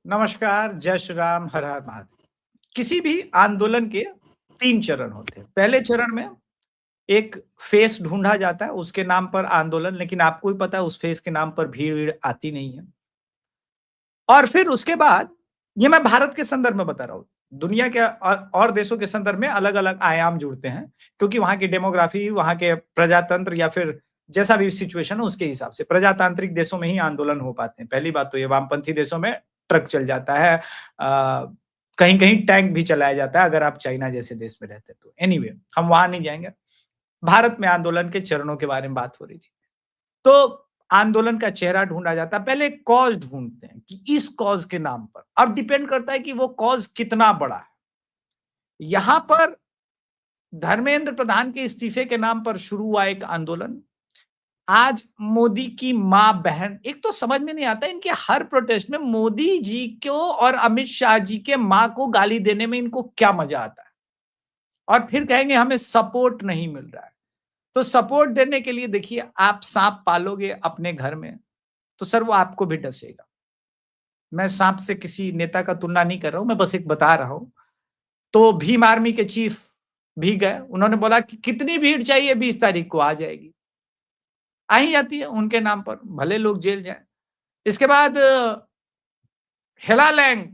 नमस्कार, जय श्री राम, हर हर महादेव। किसी भी आंदोलन के 3 चरण होते हैं। पहले चरण में एक फेस ढूँढा जाता है, उसके नाम पर आंदोलन, लेकिन आपको भी पता है उस फेस के नाम पर भीड़ आती नहीं है। और फिर उसके बाद, ये मैं भारत के संदर्भ में बता रहा हूँ, दुनिया के और देशों के संदर्भ में अलग-अलग आयाम जुड़ते हैं, क्योंकि वहाँ की डेमोग्राफी, वहाँ के प्रजातंत्र या फिर जैसा भी सिचुएशन है उसके हिसाब से। प्रजातांत्रिक देशों में ही आंदोलन हो पाते हैं। पहली बात तो ये, वामपंथी देशों में ट्रक चल जाता है, कहीं-कहीं टैंक भी चलाया जाता है अगर आप चाइना जैसे देश में रहते हैं तो। एनीवे, हम वहाँ नहीं जाएँगे। भारत में आंदोलन के चरणों के बारे में बात हो रही थी। तो आंदोलन का चेहरा ढूंढा जाता है, पहले कॉज ढूंढते हैं कि इस कॉज के नाम पर। अब डिपेंड करता है कि वो कॉज कितना बड़ा है। यहां पर धर्मेंद्र प्रधान के इस्तीफे के नाम पर शुरू हुआ एक आंदोलन। आज मोदी की मां बहन, एक तो समझ में नहीं आता इनके हर प्रोटेस्ट में मोदी जी को और अमित शाह जी के मां को गाली देने में इनको क्या मजा आता है, और फिर कहेंगे हमें सपोर्ट नहीं मिल रहा है। तो सपोर्ट देने के लिए देखिए, आप सांप पालोगे अपने घर में तो सर वो आपको भी डसेगा। मैं सांप से किसी नेता का तुलना नहीं कर रहा हूं, मैं बस एक बता रहा हूं। तो भीम आर्मी के चीफ भी गए, उन्होंने बोला कि कितनी भीड़ चाहिए, 20 तारीख को आ जाएगी। आ ही जाती है उनके नाम पर, भले लोग जेल जाए। इसके बाद हेला लैंग,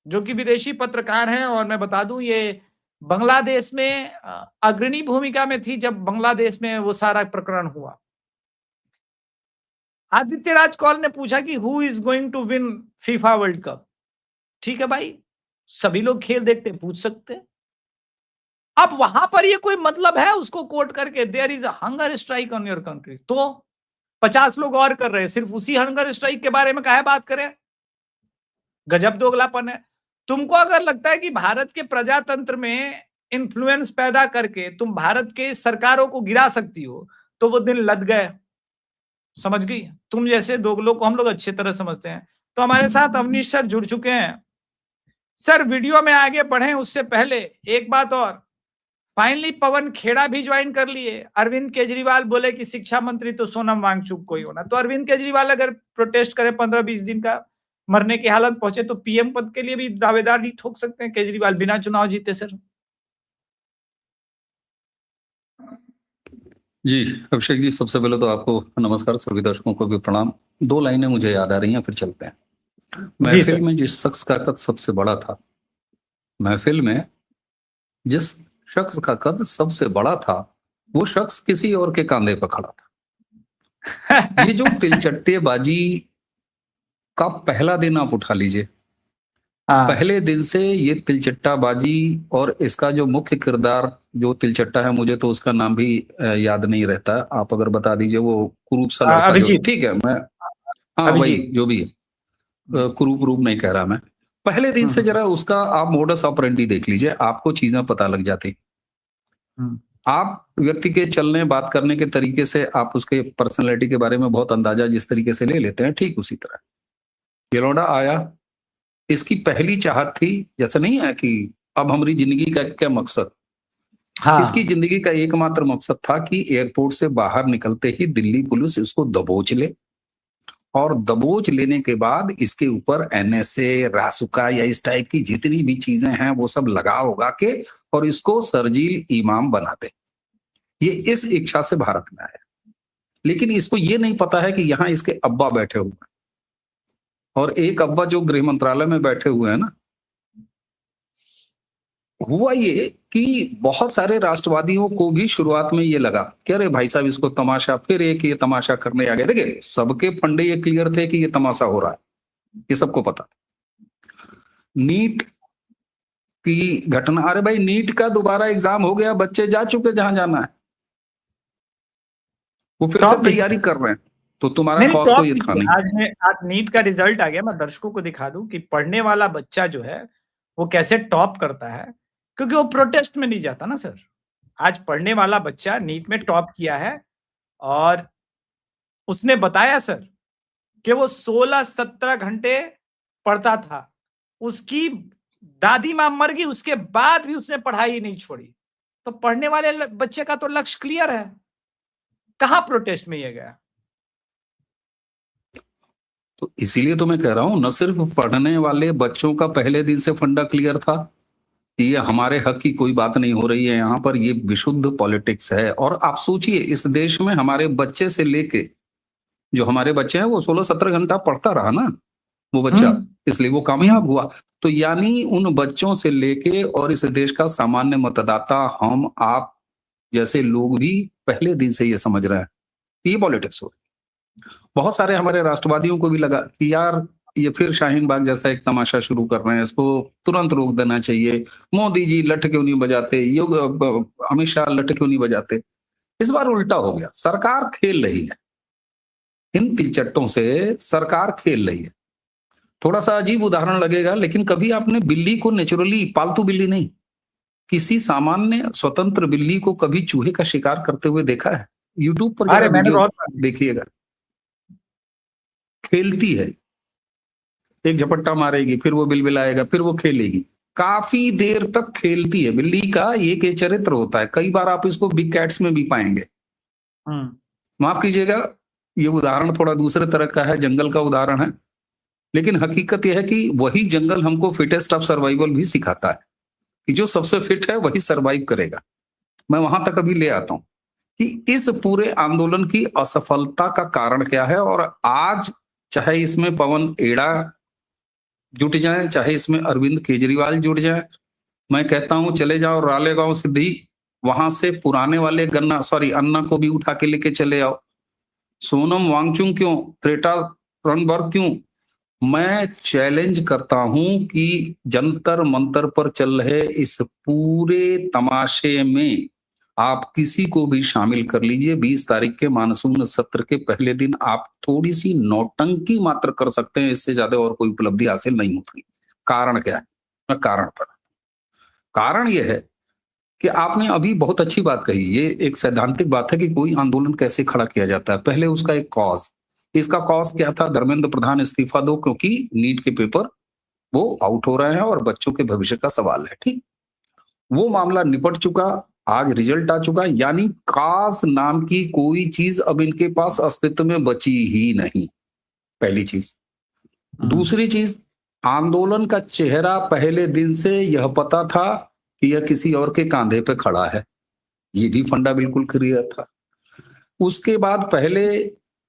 जो कि विदेशी पत्रकार हैं, और मैं बता दूं ये बांग्लादेश में अग्रणी भूमिका में थी जब बांग्लादेश में वो सारा प्रकरण हुआ। आदित्य राज कौल ने पूछा कि who is going to win FIFA World Cup. ठीक है भाई, सभी लोग खेल देखते, पूछ सकते हैं। अब वहां पर ये कोई मतलब है उसको कोट करके, there is a hunger strike on your country, तो 50 लोग और कर रहे हैं, सिर्फ उसी हंगर स्ट्राइक के बारे में काहे बात करें? गजब दोगलापन है। तुमको अगर लगता है कि भारत के प्रजातंत्र में इन्फ्लुएंस पैदा करके तुम भारत के सरकारों को गिरा सकती हो, तो वो दिन लद गए। समझ गई? तुम जैसे दोगलों को हम लोग अच्छी तरह समझते हैं। तो हमारे साथ अवनीश सर जुड़ चुके हैं। सर, वीडियो में आगे बढ़े उससे पहले एक बात और, फाइनली पवन खेड़ा भी ज्वाइन कर लिए। अरविंद केजरीवाल बोले कि शिक्षा मंत्री तो सोनम वांगचुक को ही होना। तो अरविंद केजरीवाल अगर प्रोटेस्ट करे 15-20 दिन का, मरने की हालत पहुंचे, तो पीएम पद के लिए भी दावेदारी ठोक सकते हैं केजरीवाल, बिना चुनाव जीते। सर जी अभिषेक जी, सबसे पहले तो आपको नमस्कार, सभी दर्शकों को भी प्रणाम। 2 लाइनें मुझे याद आ रही हैं, फिर चलते हैं। महफिल में जिस शख्स का कद सबसे बड़ा था, महफिल में जिस शख्स का कद सबसे बड़ा था, वो शख्स किसी और के कांधे पर खड़ा था। ये जो तिलचट्टेबाजी का पहला दिन आप उठा लीजिए, पहले दिन से ये तिलचट्टाबाजी, और इसका जो मुख्य किरदार जो तिलचट्टा है, मुझे तो उसका नाम भी याद नहीं रहता, आप अगर बता दीजिए। वो कुरूप सा लड़का जो, ठीक है, मैं हाँ वही जो भी है, कुरूप रूप नहीं कह रहा मैं। पहले दिन से जरा उसका आप मोडस ऑपरेंडी देख लीजिए, आपको चीजें पता लग जाती। आप व्यक्ति के चलने बात करने के तरीके से आप उसके पर्सनैलिटी के बारे में बहुत अंदाजा जिस तरीके से ले लेते हैं, ठीक उसी तरह ये लौंडा आया। इसकी पहली चाहत थी, जैसा नहीं है कि अब हमारी जिंदगी का क्या मकसद। इसकी जिंदगी का एकमात्र मकसद था कि एयरपोर्ट से बाहर निकलते ही दिल्ली पुलिस इसको दबोच ले, और दबोच लेने के बाद इसके ऊपर एनएसए, रासुका या इस टाइप की जितनी भी चीजें हैं वो सब लगा उगा के और इसको सरजील इमाम बना दे। ये इस इच्छा से भारत में आया, लेकिन इसको ये नहीं पता है कि यहाँ इसके अब्बा बैठे हुए हैं, और एक अब्बा जो गृह मंत्रालय में बैठे हुए हैं ना। हुआ ये कि बहुत सारे राष्ट्रवादियों को भी शुरुआत में ये लगा कि अरे भाई साहब, इसको तमाशा, फिर एक ये तमाशा करने आ गया। देखिए, सबके फंडे ये क्लियर थे कि ये तमाशा हो रहा है, ये सबको पता। नीट की घटना, अरे भाई नीट का दोबारा एग्जाम हो गया, बच्चे जा चुके जहां जाना है, वो फिर से तैयारी कर रहे हैं, तो तुम्हारा कॉज तो ये था नहीं। आज नीट का रिजल्ट आ गया, मैं दर्शकों को दिखा दूं कि पढ़ने वाला बच्चा जो है वो कैसे टॉप करता है, क्योंकि वो प्रोटेस्ट में नहीं जाता ना सर। आज पढ़ने वाला बच्चा नीट में टॉप किया है, और उसने बताया सर कि वो 16-17 घंटे पढ़ता था। उसकी दादी मां मर गई, उसके बाद भी उसने पढ़ाई नहीं छोड़ी। तो पढ़ने वाले बच्चे का तो लक्ष्य क्लियर है, कहां प्रोटेस्ट में ये गया। तो इसीलिए तो मैं कह रहा हूं, न सिर्फ पढ़ने वाले बच्चों का पहले दिन से फंडा क्लियर था कि ये हमारे हक की कोई बात नहीं हो रही है यहाँ पर, ये विशुद्ध पॉलिटिक्स है। और आप सोचिए, इस देश में हमारे बच्चे से लेके, जो हमारे बच्चे हैं वो 16-17 घंटा पढ़ता रहा ना वो बच्चा, इसलिए वो कामयाब हुआ। तो यानी उन बच्चों से लेके और इस देश का सामान्य मतदाता, हम आप जैसे लोग भी पहले दिन से ये समझ रहे हैं कि ये पॉलिटिक्स हो रही है। बहुत सारे हमारे राष्ट्रवादियों को भी लगा कि यार ये फिर शाहीन बाग जैसा एक तमाशा शुरू कर रहे हैं, इसको तुरंत रोक देना चाहिए। मोदी जी लठ क्यों नहीं बजाते, अमित शाह लठ क्यों नहीं बजाते। इस बार उल्टा हो गया, सरकार खेल रही है, इन तिलचट्टों से सरकार खेल रही है। थोड़ा सा अजीब उदाहरण लगेगा, लेकिन कभी आपने बिल्ली को नेचुरली, पालतू बिल्ली नहीं, किसी सामान्य स्वतंत्र बिल्ली को कभी चूहे का शिकार करते हुए देखा है? यूट्यूब पर जरा वीडियो देखिएगा, खेलती है, एक झपट्टा मारेगी, फिर वो बिलबिलाएगा, फिर वो खेलेगी, काफी देर तक खेलती है। बिल्ली का एक ये चरित्र होता है, कई बार आप इसको बिग कैट्स में भी पाएंगे। माफ कीजिएगा, ये उदाहरण थोड़ा दूसरे तरह का है, जंगल का उदाहरण है, लेकिन हकीकत यह है कि वही जंगल हमको फिटेस्ट ऑफ सर्वाइवल भी सिखाता है कि जो सबसे फिट है वही सर्वाइव करेगा। मैं वहां तक अभी ले आता हूं कि इस पूरे आंदोलन की असफलता का कारण क्या है। और आज चाहे इसमें पवन एड़ा जुट जाए, चाहे इसमें अरविंद केजरीवाल जुट जाए, मैं कहता हूं चले जाओ रालेगांव सिद्धि, वहां से पुराने वाले अन्ना को भी उठा के लेके चले आओ। सोनम वांगचुक क्यों, त्रेटा रणबर्ग क्यों। मैं चैलेंज करता हूं कि जंतर मंतर पर चल रहे इस पूरे तमाशे में आप किसी को भी शामिल कर लीजिए। 20 तारीख के मानसून सत्र के पहले दिन आप थोड़ी सी नौटंकी मात्र कर सकते हैं, इससे ज्यादा और कोई उपलब्धि हासिल नहीं होती। कारण क्या है, मैं कारण पर, कारण यह है कि आपने अभी बहुत अच्छी बात कही, ये एक सैद्धांतिक बात है कि कोई आंदोलन कैसे खड़ा किया जाता है। पहले उसका एक कॉज, इसका कॉज क्या था? धर्मेंद्र प्रधान इस्तीफा दो, क्योंकि नीट के पेपर वो आउट हो रहे हैं और बच्चों के भविष्य का सवाल है। ठीक, वो मामला निपट चुका, आज रिजल्ट आ चुका, यानी काज नाम की कोई चीज अब इनके पास अस्तित्व में बची ही नहीं, पहली चीज। दूसरी चीज, आंदोलन का चेहरा पहले दिन से यह पता था कि यह किसी और के कांधे पे खड़ा है, ये भी फंडा बिल्कुल क्लियर था। उसके बाद पहले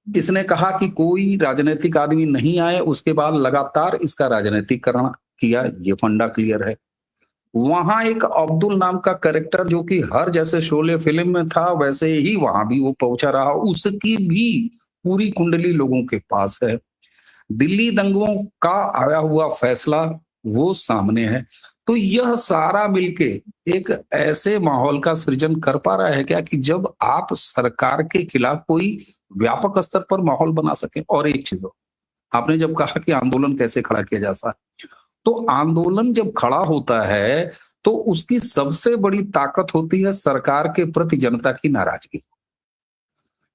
इसने कहा कि कोई राजनीतिक आदमी नहीं आए, उसके बाद लगातार इसका राजनीतिकरण किया, ये फंडा क्लियर है। वहां एक अब्दुल नाम का कैरेक्टर जो कि हर जैसे शोले फिल्म में था वैसे ही वहां भी वो पहुंचा रहा, उसकी भी पूरी कुंडली लोगों के पास है। दिल्ली दंगों का आया हुआ फैसला वो सामने है। तो यह सारा मिलके एक ऐसे माहौल का सृजन कर पा रहा है क्या कि जब आप सरकार के खिलाफ कोई व्यापक स्तर पर माहौल बना सके। और एक चीज हो, आपने जब कहा कि आंदोलन कैसे खड़ा किया जा सकता है, तो आंदोलन जब खड़ा होता है तो उसकी सबसे बड़ी ताकत होती है सरकार के प्रति जनता की नाराजगी।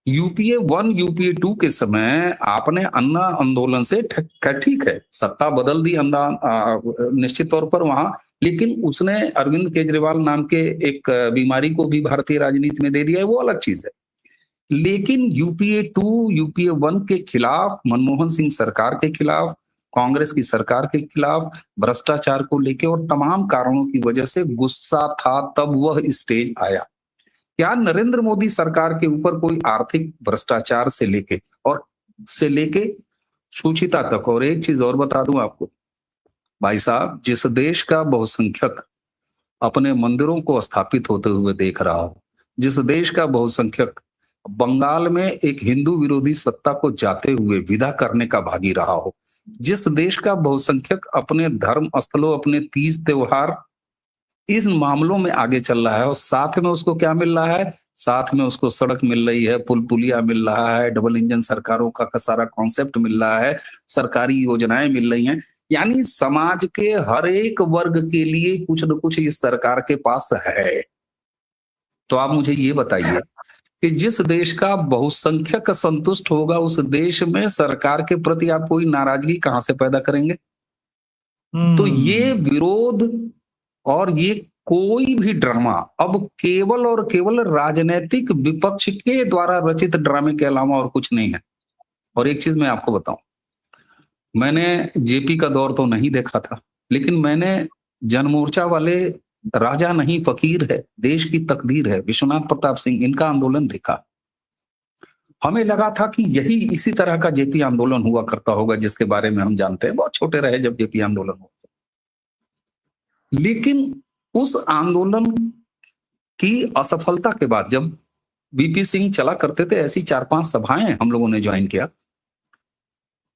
यूपीए 1 यूपीए 2 के समय आपने अन्ना आंदोलन से ठीक है, सत्ता बदल दी अन्ना निश्चित तौर पर वहां, लेकिन उसने अरविंद केजरीवाल नाम के एक बीमारी को भी भारतीय राजनीति में दे दिया है, वो अलग चीज है। लेकिन यूपीए 2 यूपीए 1 के खिलाफ, मनमोहन सिंह सरकार के खिलाफ, कांग्रेस की सरकार के खिलाफ, भ्रष्टाचार को लेकर और तमाम कारणों की वजह से गुस्सा था, तब वह स्टेज आया। क्या नरेंद्र मोदी सरकार के ऊपर कोई आर्थिक भ्रष्टाचार से लेके सूचिता तक। और एक चीज और बता दूं आपको भाई साहब, जिस देश का बहुसंख्यक अपने मंदिरों को स्थापित होते हुए देख रहा हो, जिस देश का बहुसंख्यक बंगाल में एक हिंदू विरोधी सत्ता को जाते हुए विदा करने का भागी रहा हो, जिस देश का बहुसंख्यक अपने धर्म स्थलों, अपने तीज त्योहार, इन मामलों में आगे चल रहा है, और साथ में उसको क्या मिल रहा है? साथ में उसको सड़क मिल रही है, पुल पुलिया मिल रहा है, डबल इंजन सरकारों का सारा कॉन्सेप्ट मिल रहा है, सरकारी योजनाएं मिल रही हैं। यानी समाज के हर एक वर्ग के लिए कुछ न कुछ इस सरकार के पास है। तो आप मुझे ये बताइए कि जिस देश का बहुसंख्यक संतुष्ट होगा, उस देश में सरकार के प्रति आप कोई नाराजगी कहां से पैदा करेंगे? तो ये विरोध और ये कोई भी ड्रामा अब केवल और केवल राजनीतिक विपक्ष के द्वारा रचित ड्रामे के अलावा और कुछ नहीं है। और एक चीज मैं आपको बताऊं, मैंने जेपी का दौर तो नहीं देखा था, लेकिन मैंने जनमोर्चा वाले राजा नहीं फकीर है, देश की तकदीर है, विश्वनाथ प्रताप सिंह, इनका आंदोलन देखा। हमें लगा था कि यही इसी तरह का जेपी आंदोलन हुआ करता होगा जिसके बारे में हम जानते हैं, बहुत छोटे रहे जब जेपी आंदोलन हुआ। लेकिन उस आंदोलन की असफलता के बाद जब बीपी सिंह चला करते थे, ऐसी 4-5 सभाएं हम लोगों ने ज्वाइन किया,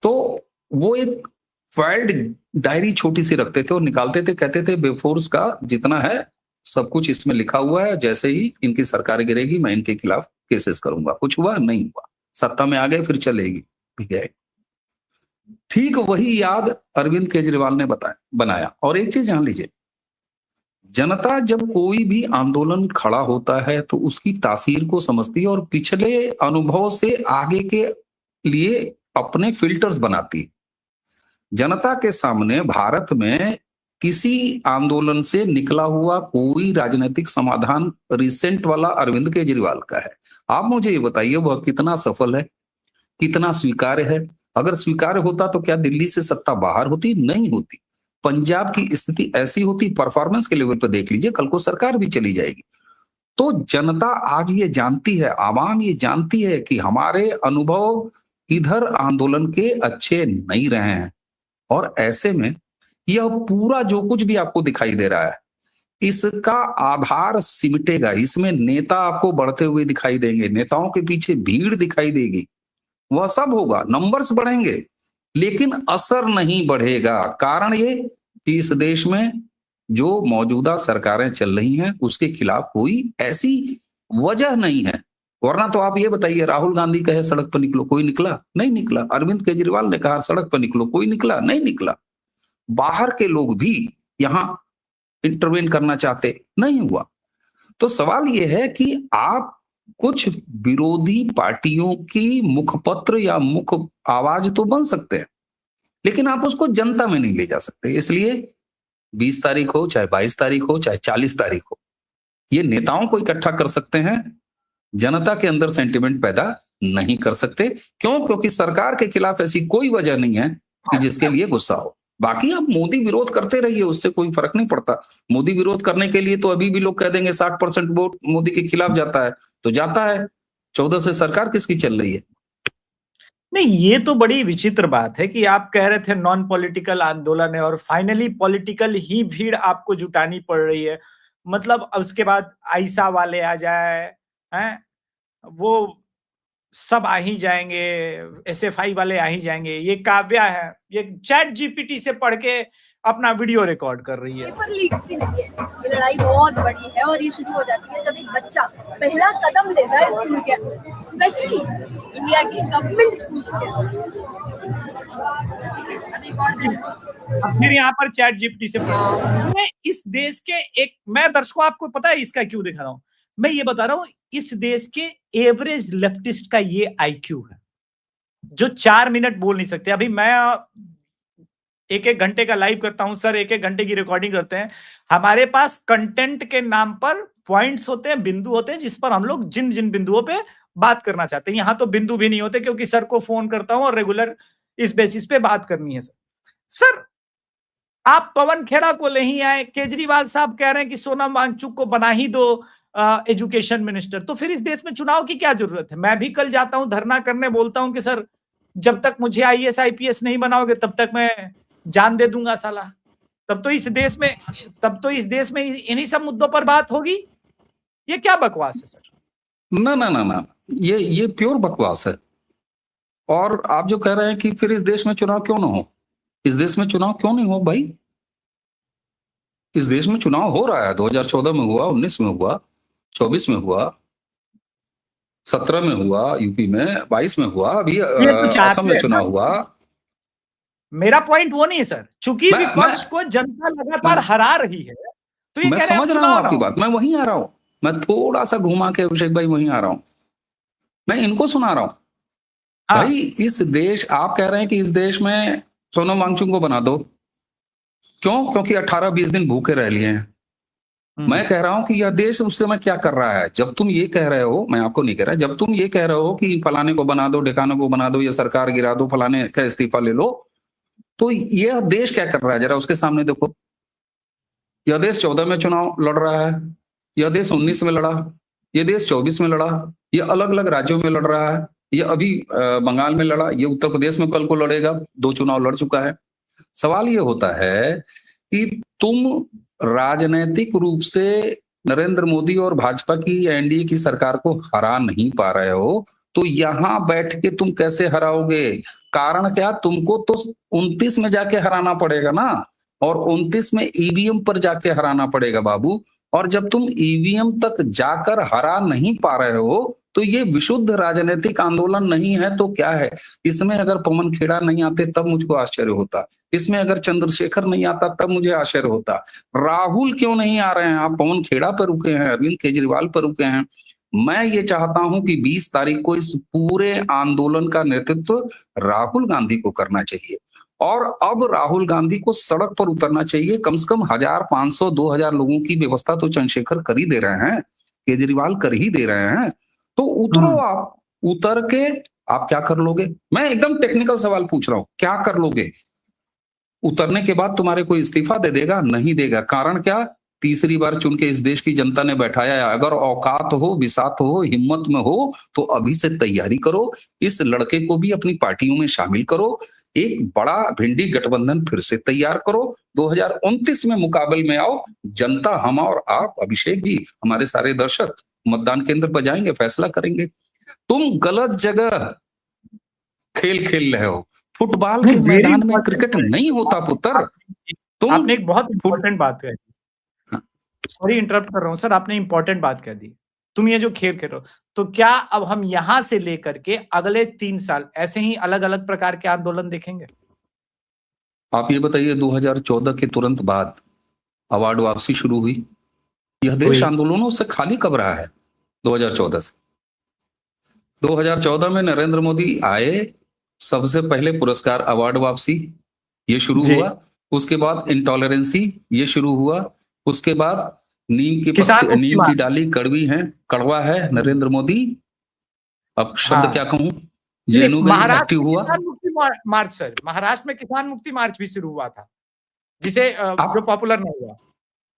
तो वो एक फाइल्ड डायरी छोटी सी रखते थे और निकालते थे, कहते थे बेफोर्स का जितना है सब कुछ इसमें लिखा हुआ है, जैसे ही इनकी सरकार गिरेगी मैं इनके खिलाफ केसेस करूंगा। कुछ हुआ नहीं हुआ, सत्ता में आ गए फिर चलेगी भी गए। ठीक वही याद अरविंद केजरीवाल ने बनाया। और एक चीज जान लीजिए, जनता जब कोई भी आंदोलन खड़ा होता है तो उसकी तासीर को समझती है और पिछले अनुभव से आगे के लिए अपने फिल्टर्स बनाती है। जनता के सामने भारत में किसी आंदोलन से निकला हुआ कोई राजनीतिक समाधान रिसेंट वाला अरविंद केजरीवाल का है। आप मुझे ये बताइए वह कितना सफल है, कितना स्वीकार्य है। अगर स्वीकार्य होता तो क्या दिल्ली से सत्ता बाहर होती? नहीं होती। पंजाब की स्थिति ऐसी होती, परफॉर्मेंस के लेवल पर देख लीजिए, कल को सरकार भी चली जाएगी। तो जनता आज ये जानती है, आवाम ये जानती है कि हमारे अनुभव इधर आंदोलन के अच्छे नहीं रहे हैं। और ऐसे में यह पूरा जो कुछ भी आपको दिखाई दे रहा है, इसका आधार सिमटेगा। इसमें नेता आपको बढ़ते हुए दिखाई देंगे, नेताओं के पीछे भीड़ दिखाई देगी, वह सब होगा, नंबर्स बढ़ेंगे, लेकिन असर नहीं बढ़ेगा। कारण ये कि इस देश में जो मौजूदा सरकारें चल रही हैं उसके खिलाफ कोई ऐसी वजह नहीं है। वरना तो आप ये बताइए, राहुल गांधी कहे सड़क पर निकलो, कोई निकला? नहीं निकला। अरविंद केजरीवाल ने कहा सड़क पर निकलो, कोई निकला? नहीं निकला। बाहर के लोग भी यहां इंटरवेन करना चाहते, नहीं हुआ। तो सवाल यह है कि आप कुछ विरोधी पार्टियों की मुखपत्र या मुख आवाज तो बन सकते हैं, लेकिन आप उसको जनता में नहीं ले जा सकते। इसलिए 20 तारीख हो, चाहे 22 तारीख हो, चाहे 40 तारीख हो, ये नेताओं को इकट्ठा कर सकते हैं, जनता के अंदर सेंटिमेंट पैदा नहीं कर सकते। क्यों? क्योंकि सरकार के खिलाफ ऐसी कोई वजह नहीं है कि जिसके लिए गुस्सा हो। बाकी आप मोदी विरोध करते रहिए, उससे कोई फर्क नहीं पड़ता। मोदी विरोध करने के लिए तो अभी भी लोग कह देंगे 60% वोट मोदी के खिलाफ जाता है, तो जाता है। 14 से सरकार किसकी चल रही है? नहीं, ये तो बड़ी विचित्र बात है कि आप कह रहे थे नॉन पॉलिटिकल आंदोलन है और फाइनली पॉलिटिकल ही भीड़ आपको जुटानी पड़ रही है। मतलब उसके बाद आयशा वाले आ जाए, हैं, वो सब आ ही जाएंगे, एसएफआई वाले आ ही जाएंगे। ये काव्या है, ये चैट जीपीटी से पढ़ के अपना वीडियो रिकॉर्ड कर रही है। पेपर लीक्स की नहीं है, ये लड़ाई बहुत बड़ी है और ये शुरू हो जाती है जब एक बच्चा पहला कदम लेता है स्कूल के, स्पेशली इंडिया के गवर्नमेंट स्कूल्स के। अब फिर यहाँ पर चैट जीपीटी से मैं इस देश के मैं दर्शकों आपको पता है इसका क्यों दिखा रहा हूं? मैं ये बता रहा हूं, इस देश के एवरेज लेफ्टिस्ट का ये आईक्यू है जो 4 मिनट बोल नहीं सकते। अभी मैं 1-1 घंटे का लाइव करता हूं, सर 1-1 घंटे की रिकॉर्डिंग करते हैं। हमारे पास कंटेंट के नाम पर पॉइंट्स होते हैं, बिंदु होते हैं, जिस पर हम लोग जिन जिन बिंदुओं पे बात करना चाहते हैं। यहां तो बिंदु भी नहीं होते क्योंकि सर को फोन करता हूं और रेगुलर इस बेसिस पे बात करनी है। सर आप पवन खेड़ा को ले ही आए, केजरीवाल साहब कह रहे हैं कि सोनम वांगचुक को बना ही दो एजुकेशन मिनिस्टर, तो फिर इस देश में चुनाव की क्या जरूरत है? मैं भी कल जाता हूं धरना करने, बोलता हूं कि सर जब तक मुझे आईएएस आईपीएस नहीं बनाओगे तब तक मैं जान दे दूंगा साला। तब तो इस देश में इन्हीं सब मुद्दों पर बात होगी। ये क्या बकवास है सर? ना ना ना ना, ये प्योर बकवास है। और आप जो कह रहे हैं कि फिर इस देश में चुनाव क्यों ना हो, इस देश में चुनाव क्यों नहीं हो भाई? इस देश में चुनाव हो रहा है। 2014 में हुआ, 19 में हुआ, 24 में हुआ, 17 में हुआ, यूपी में 22 में हुआ, अभी असम में चुनाव हुआ। मेरा पॉइंट वो नहीं है सर, चूंकि विपक्ष को जनता लगातार हरा रही है, तो ये मैं समझ रहा हूं आपकी बात, मैं वहीं आ रहा हूं, मैं थोड़ा सा घुमा के अभिषेक भाई वहीं आ रहा हूं, मैं इनको सुना रहा हूं। भाई इस देश, आप कह रहे हैं कि इस देश में सोनम वांगचुक को बना दो, क्यों? क्योंकि 18-20 दिन भूखे रह लिए हैं। मैं कह रहा हूं कि यह देश उस समय क्या कर रहा है। जब तुम ये कह रहे हो, मैं आपको नहीं कह रहा, जब तुम ये कह रहे हो कि फलाने को बना दो, ढिकाने को बना दो, या सरकार गिरा दो, फलाने का इस्तीफा ले लो, तो यह देश क्या कर रहा है जरा उसके सामने देखो। यह देश 14 में चुनाव लड़ रहा है, यह देश 19 में लड़ा, यह देश 24 में लड़ा, यह अलग अलग राज्यों में लड़ रहा है, यह अभी बंगाल में लड़ा, ये उत्तर प्रदेश में कल को लड़ेगा, 2 चुनाव लड़ चुका है। सवाल ये होता है कि तुम राजनीतिक रूप से नरेंद्र मोदी और भाजपा की एनडीए की सरकार को हरा नहीं पा रहे हो, तो यहां बैठ के तुम कैसे हराओगे? कारण क्या? तुमको तो 29 में जाके हराना पड़ेगा ना, और 29 में ईवीएम पर जाके हराना पड़ेगा बाबू। और जब तुम ईवीएम तक जाकर हरा नहीं पा रहे हो तो ये विशुद्ध राजनीतिक आंदोलन नहीं है तो क्या है? इसमें अगर पवन खेड़ा नहीं आते तब मुझको आश्चर्य होता, इसमें अगर चंद्रशेखर नहीं आता तब मुझे आश्चर्य होता। राहुल क्यों नहीं आ रहे हैं? आप पवन खेड़ा पर रुके हैं, अरविंद केजरीवाल पर रुके हैं। मैं ये चाहता हूं कि 20 तारीख को इस पूरे आंदोलन का नेतृत्व राहुल गांधी को करना चाहिए, और अब राहुल गांधी को सड़क पर उतरना चाहिए। कम से कम 1500 2000 लोगों की व्यवस्था तो चंद्रशेखर कर ही दे रहे हैं, केजरीवाल कर ही दे रहे हैं, तो उतरो। आप उतर के आप क्या कर लोगे? मैं एकदम टेक्निकल सवाल पूछ रहा हूं, क्या कर लोगे? उतरने के बाद तुम्हारे कोई इस्तीफा दे देगा? नहीं देगा। कारण क्या? तीसरी बार चुन के इस देश की जनता ने बैठाया है। अगर औकात हो, बिसात हो, हिम्मत में हो तो अभी से तैयारी करो, इस लड़के को भी अपनी पार्टियों में शामिल करो, एक बड़ा भिंडी गठबंधन फिर से तैयार करो, 2029 में मुकाबले में आओ। जनता, हम और आप, अभिषेक जी, हमारे सारे दर्शक मतदान केंद्र पर जाएंगे, फैसला करेंगे। तुम गलत जगह खेल खेल रहे हो। फुटबॉल के मैदान में क्रिकेट नहीं होता पुत्र। तुम आपने एक बहुत इंपॉर्टेंट बात कही, सॉरी इंटरप्ट कर रहा हूं सर, आपने इंपॉर्टेंट बात कह दी। तुम ये जो खेल खेल रहे हो, तो क्या अब हम यहां से लेकर के अगले 3 साल ऐसे ही अलग अलग प्रकार के आंदोलन देखेंगे? आप ये बताइए, 2014 के तुरंत बाद अवार्ड वापसी शुरू हुई। यह देश आंदोलनों से खाली कब रहा है? 2014 से। 2014 में नरेंद्र मोदी आए, सबसे पहले पुरस्कार अवार्ड वापसी ये शुरू हुआ, उसके बाद इंटॉलरेंसी ये शुरू हुआ, उसके बाद नीम की डाली कड़वी है, कड़वा है नरेंद्र मोदी। अब शब्द क्या कहूं, जेनुगन एक्टिव हुआ। मार्च सर, महाराष्ट्र में किसान मुक्ति मार्च भी शुरू हुआ था, जिसे जो पॉपुलर नहीं हुआ।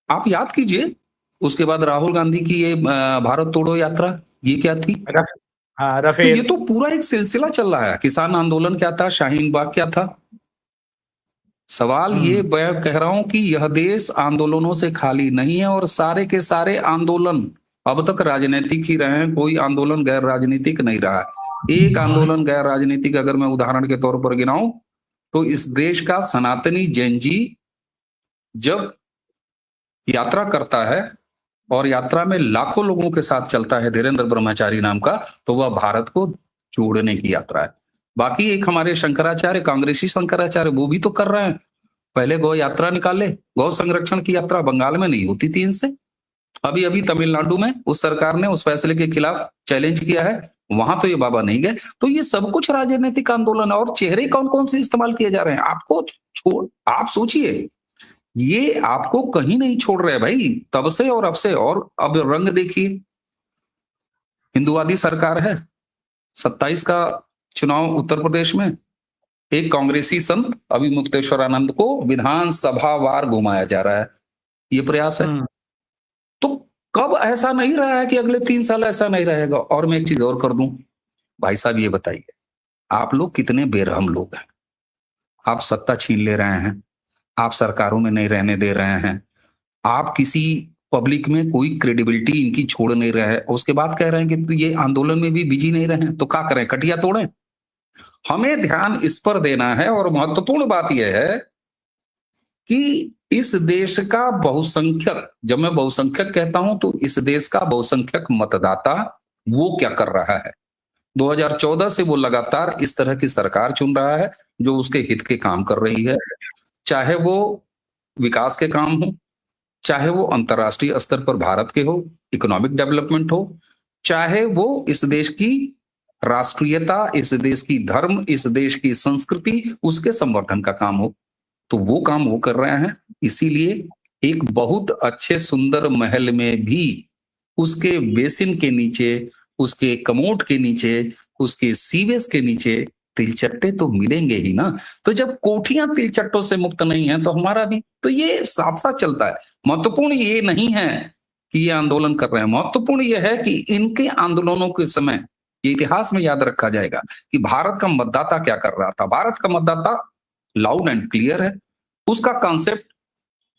आप याद कीजिए, उसके बाद राहुल गांधी की ये भारत तोड़ो यात्रा, ये क्या थी? तो ये तो पूरा एक सिलसिला चल रहा है। किसान आंदोलन क्या था? शाहीन बाग क्या था? सवाल ये मैं कह रहा हूं कि यह देश आंदोलनों से खाली नहीं है, और सारे के सारे आंदोलन अब तक राजनीतिक ही रहे हैं, कोई आंदोलन गैर राजनीतिक नहीं रहा। एक आंदोलन गैर राजनीतिक अगर मैं उदाहरण के तौर पर गिनाऊं तो इस देश का सनातनी जैन जी जब यात्रा करता है और यात्रा में लाखों लोगों के साथ चलता है, धीरेन्द्र ब्रह्मचारी नाम का, तो वह भारत को जोड़ने की यात्रा है। बाकी एक हमारे शंकराचार्य, कांग्रेसी शंकराचार्य, वो भी तो कर रहे हैं। पहले गौ यात्रा निकाले, गौ संरक्षण की यात्रा बंगाल में नहीं होती थी इनसे। अभी अभी तमिलनाडु में उस सरकार ने उस फैसले के खिलाफ चैलेंज किया है, वहां तो ये बाबा नहीं गए। तो ये सब कुछ राजनीतिक आंदोलन है, और चेहरे कौन कौन से इस्तेमाल किए जा रहे हैं आपको छोड़, आप सोचिए, ये आपको कहीं नहीं छोड़ रहे भाई, तब से और अब से। और अब रंग देखिए, हिंदुवादी सरकार है। 27 का चुनाव उत्तर प्रदेश में, एक कांग्रेसी संत अभी मुक्तेश्वरानंद को विधानसभा वार घुमाया जा रहा है, ये प्रयास है। तो कब ऐसा नहीं रहा है कि अगले 3 साल ऐसा नहीं रहेगा? और मैं एक चीज और कर दूं भाई साहब, ये बताइए, आप लोग कितने बेरहम लोग हैं। आप सत्ता छीन ले रहे हैं, आप सरकारों में नहीं रहने दे रहे हैं, आप किसी पब्लिक में कोई क्रेडिबिलिटी इनकी छोड़ नहीं रहे हैं, उसके बाद कह रहे हैं कि तो ये आंदोलन में भी बिजी नहीं रहे, तो क्या करें, कटिया तोड़ें? हमें ध्यान इस पर देना है। और महत्वपूर्ण बात यह है कि इस देश का बहुसंख्यक, जब मैं बहुसंख्यक कहता हूं तो इस देश का बहुसंख्यक मतदाता वो क्या कर रहा है। 2014 से वो लगातार इस तरह की सरकार चुन रहा है जो उसके हित के काम कर रही है, चाहे वो विकास के काम हो, चाहे वो अंतर्राष्ट्रीय स्तर पर भारत के हो, इकोनॉमिक डेवलपमेंट हो, चाहे वो इस देश की राष्ट्रीयता, इस देश की धर्म, इस देश की संस्कृति, उसके संवर्धन का काम हो, तो वो काम वो कर रहे हैं। इसीलिए एक बहुत अच्छे सुंदर महल में भी उसके बेसिन के नीचे, उसके कमोड के नीचे, उसके सीवेज के नीचे तिलचट्टे तो मिलेंगे ही ना। तो जब कोठियां तिलचट्टों से मुक्त नहीं है तो हमारा भी तो ये साफ साफ चलता है। महत्वपूर्ण ये नहीं है कि ये आंदोलन कर रहे हैं, महत्वपूर्ण ये है कि इनके आंदोलनों के समय ये इतिहास में याद रखा जाएगा कि भारत का मतदाता क्या कर रहा था। भारत का मतदाता लाउड एंड क्लियर है, उसका कॉन्सेप्ट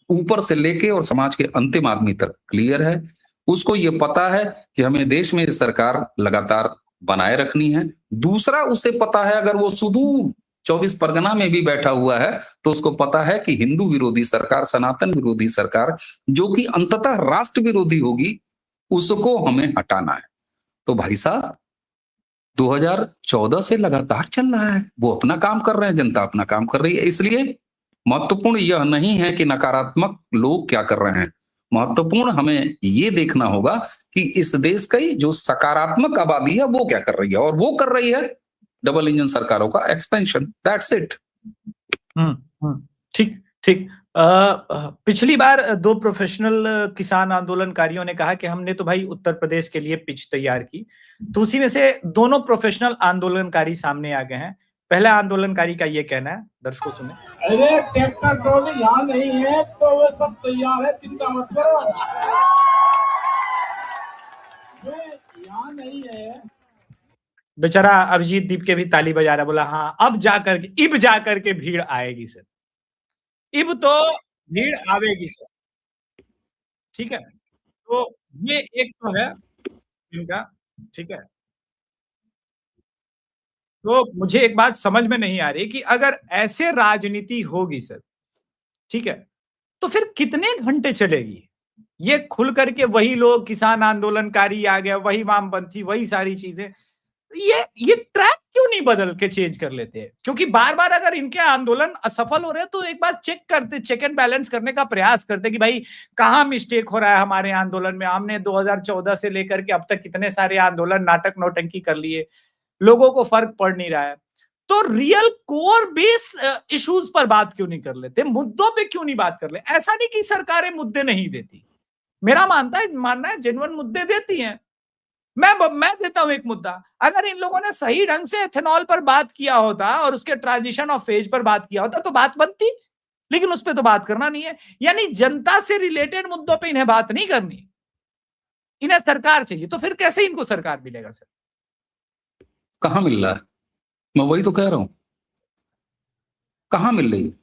ऊपर से लेके और समाज के अंतिम आदमी तक क्लियर है। उसको ये पता है कि हमें देश में सरकार लगातार बनाए रखनी है। दूसरा, उसे पता है अगर वो सुदूर 24 परगना में भी बैठा हुआ है तो उसको पता है कि हिंदू विरोधी सरकार, सनातन विरोधी सरकार, जो कि अंततः राष्ट्र विरोधी होगी, उसको हमें हटाना है। तो भाई साहब 2014 से लगातार चल रहा है, वो अपना काम कर रहे हैं, जनता अपना काम कर रही है। इसलिए महत्वपूर्ण यह नहीं है कि नकारात्मक लोग क्या कर रहे हैं, महत्वपूर्ण हमें ये देखना होगा कि इस देश की जो सकारात्मक आबादी है वो क्या कर रही है, और वो कर रही है डबल इंजन सरकारों का एक्सपेंशन। That's it. ठीक ठीक। पिछली बार 2 प्रोफेशनल किसान आंदोलनकारियों ने कहा कि हमने तो भाई उत्तर प्रदेश के लिए पिच तैयार की, तो उसी में से दोनों प्रोफेशनल आंदोलनकारी सामने आ गए हैं। पहला आंदोलनकारी का ये कहना है, दर्शकों सुने। अरे ट्रैक्टर ट्रॉली यहाँ नहीं है तो वो सब तैयार है, चिंता मत करो। यहाँ नहीं है। बेचारा अभिजीत दीप के भी ताली बजा रहा, बोला हाँ अब जाकर के भीड़ आएगी सर, इब तो भीड़ आवेगी सर। ठीक है, तो ये एक तो है इनका। ठीक है, तो मुझे एक बात समझ में नहीं आ रही कि अगर ऐसे राजनीति होगी सर, ठीक है, तो फिर कितने घंटे चलेगी ये खुल करके? वही लोग, किसान आंदोलनकारी आ गया, वही वामपंथी, वही सारी चीजें, ये ट्रैक क्यों नहीं बदल के चेंज कर लेते हैं? क्योंकि बार बार अगर इनके आंदोलन असफल हो रहे हैं तो एक बार चेक एंड बैलेंस करने का प्रयास करते कि भाई कहां मिस्टेक हो रहा है हमारे आंदोलन में। हमने 2014 से लेकर के अब तक कितने सारे आंदोलन, नाटक नौटंकी कर लिए, लोगों को फर्क पड़ नहीं रहा है। तो रियल कोर बेस इश्यूज पर बात क्यों नहीं कर लेते, मुद्दों पे क्यों नहीं बात कर ले? ऐसा नहीं कि सरकारें मुद्दे नहीं देती, मेरा मानना है जेन्युइन मुद्दे देती हैं। मैं देता हूं एक मुद्दा, अगर इन लोगों ने सही ढंग से एथेनॉल पर बात किया होता और उसके ट्रांजिशन ऑफ फेज पर बात किया होता तो बात बनती, लेकिन उस पर तो बात करना नहीं है। यानी जनता से रिलेटेड मुद्दों पे इन्हें बात नहीं करनी, इन्हें सरकार चाहिए। तो फिर कैसे इनको सरकार मिलेगा सर? कहां मिल रहा है? मैं वही तो कह रहा हूं, कहां मिल रही है?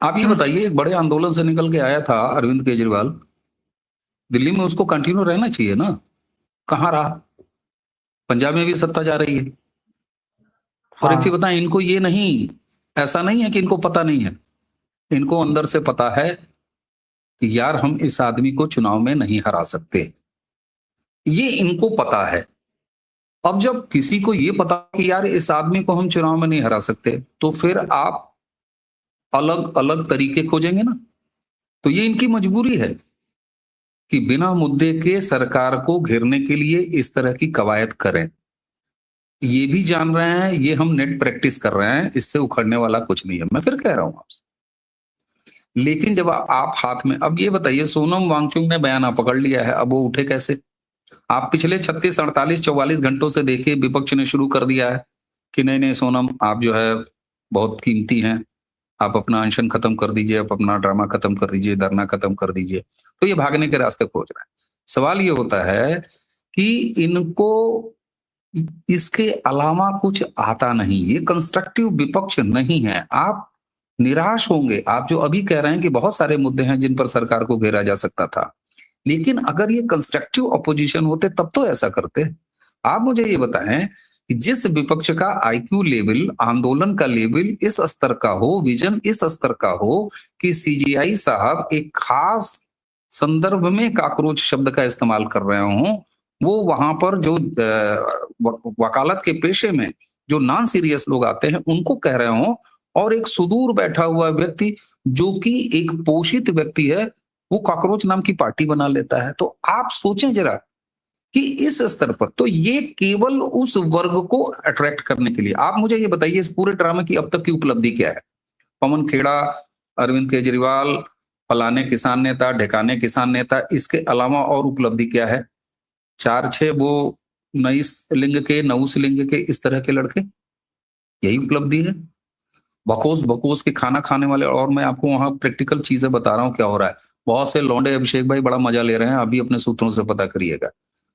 आप ये बताइए, एक बड़े आंदोलन से निकल के आया था अरविंद केजरीवाल, दिल्ली में उसको कंटिन्यू रहना चाहिए ना, कहां रहा? पंजाब में भी सत्ता जा रही है। और एक चीज बताएं, इनको ये नहीं, ऐसा नहीं है कि इनको पता नहीं है, इनको अंदर से पता है कि यार हम इस आदमी को चुनाव में नहीं हरा सकते, ये इनको पता है। अब जब किसी को ये पता कि यार इस आदमी को हम चुनाव में नहीं हरा सकते, तो फिर आप अलग अलग तरीके खोजेंगे ना। तो ये इनकी मजबूरी है कि बिना मुद्दे के सरकार को घेरने के लिए इस तरह की कवायद करें। ये भी जान रहे हैं ये हम नेट प्रैक्टिस कर रहे हैं, इससे उखड़ने वाला कुछ नहीं है। मैं फिर कह रहा हूं आपसे, लेकिन जब आप हाथ में, अब ये बताइए, सोनम वांगचुक ने बयान पकड़ लिया है, अब वो उठे कैसे? आप पिछले 36, 48, 44 घंटों से देखिए, विपक्ष ने शुरू कर दिया है कि नहीं नहीं सोनम, आप जो है बहुत कीमती हैं, आप अपना अनशन खत्म कर दीजिए, आप अपना ड्रामा खत्म कर दीजिए, धरना खत्म कर दीजिए। तो ये भागने के रास्ते खोज रहे हैं। सवाल ये होता है कि इनको इसके अलावा कुछ आता नहीं, ये कंस्ट्रक्टिव विपक्ष नहीं है। आप निराश होंगे, आप जो अभी कह रहे हैं कि बहुत सारे मुद्दे हैं जिन पर सरकार को घेरा जा सकता था, लेकिन अगर ये कंस्ट्रक्टिव अपोजिशन होते तब तो ऐसा करते। आप मुझे ये बताएं कि जिस विपक्ष का आईक्यू लेवल, आंदोलन का लेवल इस स्तर का हो, विजन इस स्तर का हो कि सीजीआई साहब एक खास संदर्भ में काकरोच शब्द का इस्तेमाल कर रहे हों, वो वहां पर जो वकालत के पेशे में जो नॉन सीरियस लोग आते हैं उनको कह रहे हों, और एक सुदूर बैठा हुआ व्यक्ति जो कि एक पोषित व्यक्ति है वो कॉकरोच नाम की पार्टी बना लेता है। तो आप सोचें जरा कि इस स्तर पर, तो ये केवल उस वर्ग को अट्रैक्ट करने के लिए। आप मुझे ये बताइए, इस पूरे ड्रामे की अब तक की उपलब्धि क्या है? पवन खेड़ा, अरविंद केजरीवाल, फलाने किसान नेता, ढेकाने किसान नेता, इसके अलावा और उपलब्धि क्या है? 4-6 वो नई लिंग के, नऊस लिंग के, इस तरह के लड़के, यही उपलब्धि है। बकोस बकोस के खाना खाने वाले, और मैं आपको वहां प्रैक्टिकल चीजें बता रहा हूँ क्या हो रहा है। बहुत से लौंडे अभिषेक भाई बड़ा मजा ले रहे हैं, अभी अपने सूत्रों से पता करिएगा।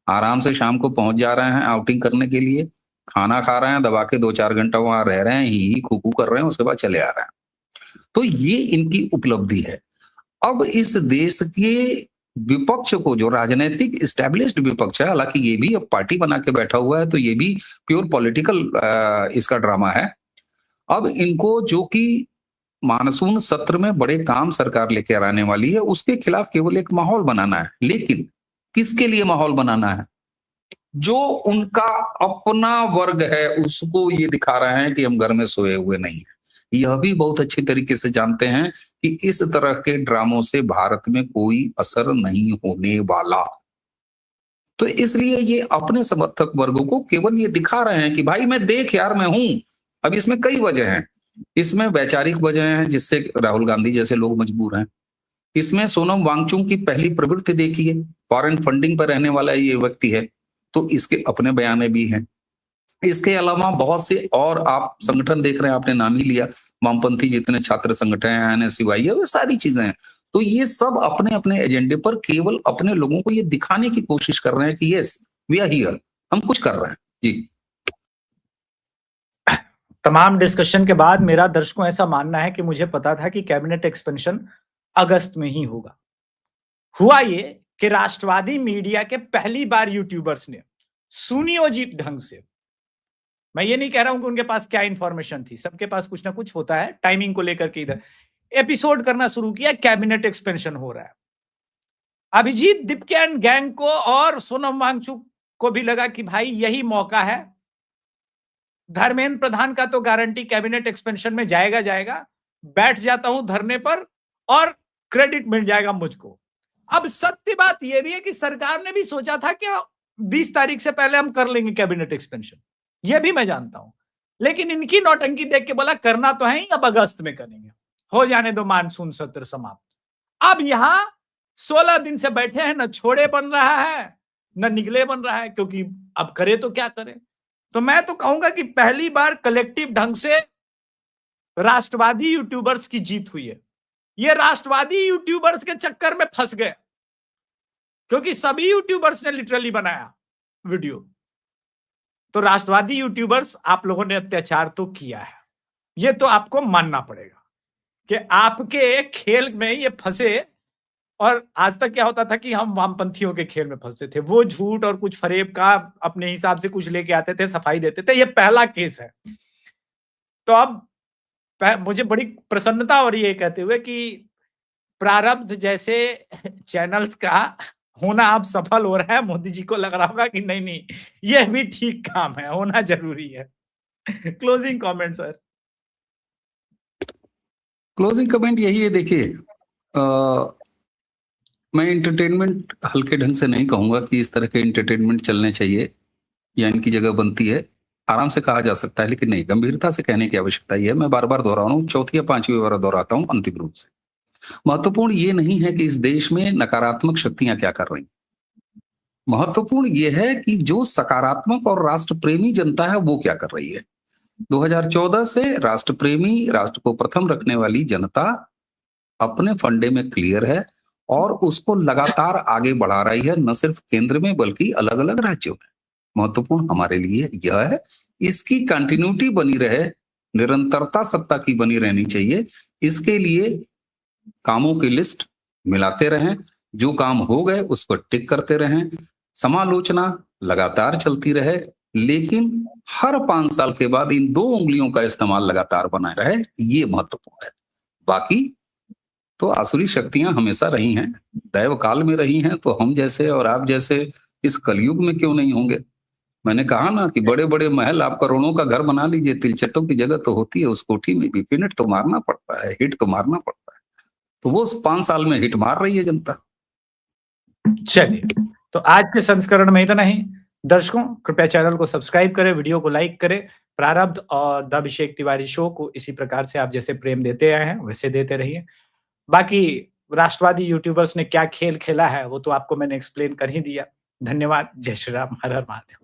आराम से शाम को पहुंच जा रहे हैं आउटिंग करने के लिए, खाना खा रहे हैं, दबा के 2-4 घंटा वहां रह रहे हैं, ही खूकू कर रहे हैं, उसके बाद चले आ रहे हैं। तो ये इनकी उपलब्धि है। अब इस देश के विपक्ष को, जो राजनीतिक इस्टेब्लिश्ड विपक्ष है, हालांकि ये भी अब पार्टी बना के बैठा हुआ है, तो ये भी प्योर पॉलिटिकल इसका ड्रामा है। अब इनको, जो कि मानसून सत्र में बड़े काम सरकार लेकर आने वाली है, उसके खिलाफ केवल एक माहौल बनाना है। लेकिन किसके लिए माहौल बनाना है? जो उनका अपना वर्ग है उसको ये दिखा रहे हैं कि हम घर में सोए हुए नहीं हैं। यह भी बहुत अच्छी तरीके से जानते हैं कि इस तरह के ड्रामों से भारत में कोई असर नहीं होने वाला। तो इसलिए ये अपने समर्थक वर्गों को केवल ये दिखा रहे हैं कि भाई मैं देख यार, मैं हूं। अब इसमें कई वजह हैं। इसमें वैचारिक वजह हैं, जिससे राहुल गांधी जैसे लोग मजबूर हैं। इसमें सोनम वांगचुक की पहली प्रवृत्ति देखिए, फॉरेन फंडिंग पर रहने वाला ये व्यक्ति है, तो इसके अपने बयान भी हैं। इसके अलावा बहुत से और आप संगठन देख रहे हैं, आपने नाम ही लिया, वामपंथी जितने छात्र संगठन हैं, एनएसयूआई है, वो सारी चीजें हैं। तो ये सब अपने अपने एजेंडे पर केवल अपने लोगों को ये दिखाने की कोशिश कर रहे हैं कि यस वी आर हियर, हम कुछ कर रहे हैं। जी, तमाम डिस्कशन के बाद मेरा दर्शकों ऐसा मानना है कि मुझे पता था कि कैबिनेट एक्सपेंशन अगस्त में ही होगा। हुआ ये कि राष्ट्रवादी मीडिया के पहली बार यूट्यूबर्स ने सुनियोजित ढंग से, मैं ये नहीं कह रहा हूं कि उनके पास क्या इंफॉर्मेशन थी, सबके पास कुछ ना कुछ होता है टाइमिंग को लेकर के, इधर एपिसोड करना शुरू किया, कैबिनेट एक्सपेंशन हो रहा है। अभिजीत दीपकैन गैंग को और सोनम वांगचुक को भी लगा कि भाई यही मौका है, धर्मेंद्र प्रधान का तो गारंटी कैबिनेट एक्सपेंशन में जाएगा, बैठ जाता हूं धरने पर और क्रेडिट मिल जाएगा मुझको। अब सत्य बात यह भी है कि सरकार ने भी सोचा था कि 20 तारीख से पहले हम कर लेंगे कैबिनेट एक्सपेंशन, यह भी मैं जानता हूं, लेकिन इनकी नौटंकी देख के बोला करना तो है ही, अब अगस्त में करेंगे, हो जाने दो मानसून सत्र समाप्त। अब यहां 16 दिन से बैठे हैं, न छोड़े बन रहा है न निगले बन रहा है, क्योंकि अब करे तो क्या करें। तो मैं तो कहूंगा कि पहली बार कलेक्टिव ढंग से राष्ट्रवादी यूट्यूबर्स की जीत हुई है। ये राष्ट्रवादी यूट्यूबर्स के चक्कर में फंस गए, क्योंकि सभी यूट्यूबर्स ने लिटरली बनाया वीडियो। तो राष्ट्रवादी यूट्यूबर्स, आप लोगों ने अत्याचार तो किया है, ये तो आपको मानना पड़ेगा कि आपके खेल में ये फंसे। और आज तक क्या होता था कि हम वामपंथियों के खेल में फंसते थे, वो झूठ और कुछ फरेब का अपने हिसाब से कुछ लेके आते थे, सफाई देते थे। ये पहला केस है। तो अब मुझे बड़ी प्रसन्नता हो रही है कहते हुए कि प्रारब्ध जैसे चैनल्स का होना अब सफल हो रहा है। मोदी जी को लग रहा होगा कि नहीं, यह भी ठीक काम है, होना जरूरी है। Closing comment sir. Closing comment यही है, देखिए मैं एंटरटेनमेंट हल्के ढंग से नहीं कहूंगा कि इस तरह के एंटरटेनमेंट चलने चाहिए या इनकी जगह बनती है, आराम से कहा जा सकता है, लेकिन नहीं, गंभीरता से कहने की आवश्यकता ही है। मैं बार बार दोहरा रहा हूं, चौथी या 5वीं बार दोहराता हूं अंतिम रूप से। महत्वपूर्ण ये नहीं है कि इस देश में नकारात्मक शक्तियां क्या कर रही, महत्वपूर्ण ये है कि जो सकारात्मक और राष्ट्र प्रेमी जनता है वो क्या कर रही है। 2014 से राष्ट्र प्रेमी, राष्ट्र को प्रथम रखने वाली जनता अपने फंडे में क्लियर है और उसको लगातार आगे बढ़ा रही है, न सिर्फ केंद्र में बल्कि अलग अलग राज्यों में। महत्वपूर्ण हमारे लिए यह है, इसकी कंटिन्यूटी बनी रहे, निरंतरता सत्ता की बनी रहनी चाहिए। इसके लिए कामों की लिस्ट मिलाते रहें, जो काम हो गए उस पर टिक करते रहें, समालोचना लगातार चलती रहे, लेकिन हर 5 साल के बाद इन 2 उंगलियों का इस्तेमाल लगातार बनाए रहे, ये महत्वपूर्ण है। बाकी तो आसुरी शक्तियां हमेशा रही हैं, दैव काल में रही हैं, तो हम जैसे और आप जैसे इस कलयुग में क्यों नहीं होंगे। मैंने कहा ना कि बड़े बड़े महल, आप करोड़ों का घर बना लीजिए, तिलचट्टों की जगह तो होती है, उस कोठी में भी फिनिट तो मारना पड़ता है, हिट तो मारना पड़ता है। तो वो 5 साल में हिट मार रही है जनता। चलिए, तो आज के संस्करण में इतना ही। दर्शकों कृपया चैनल को सब्सक्राइब करें, वीडियो को लाइक करें। प्रारब्ध और द अभिषेक तिवारी शो को इसी प्रकार से आप जैसे प्रेम देते आए हैं वैसे देते रहिए। बाकी राष्ट्रवादी यूट्यूबर्स ने क्या खेल खेला है वो तो आपको मैंने एक्सप्लेन कर ही दिया। धन्यवाद। जय श्री राम। हर हर महादेव।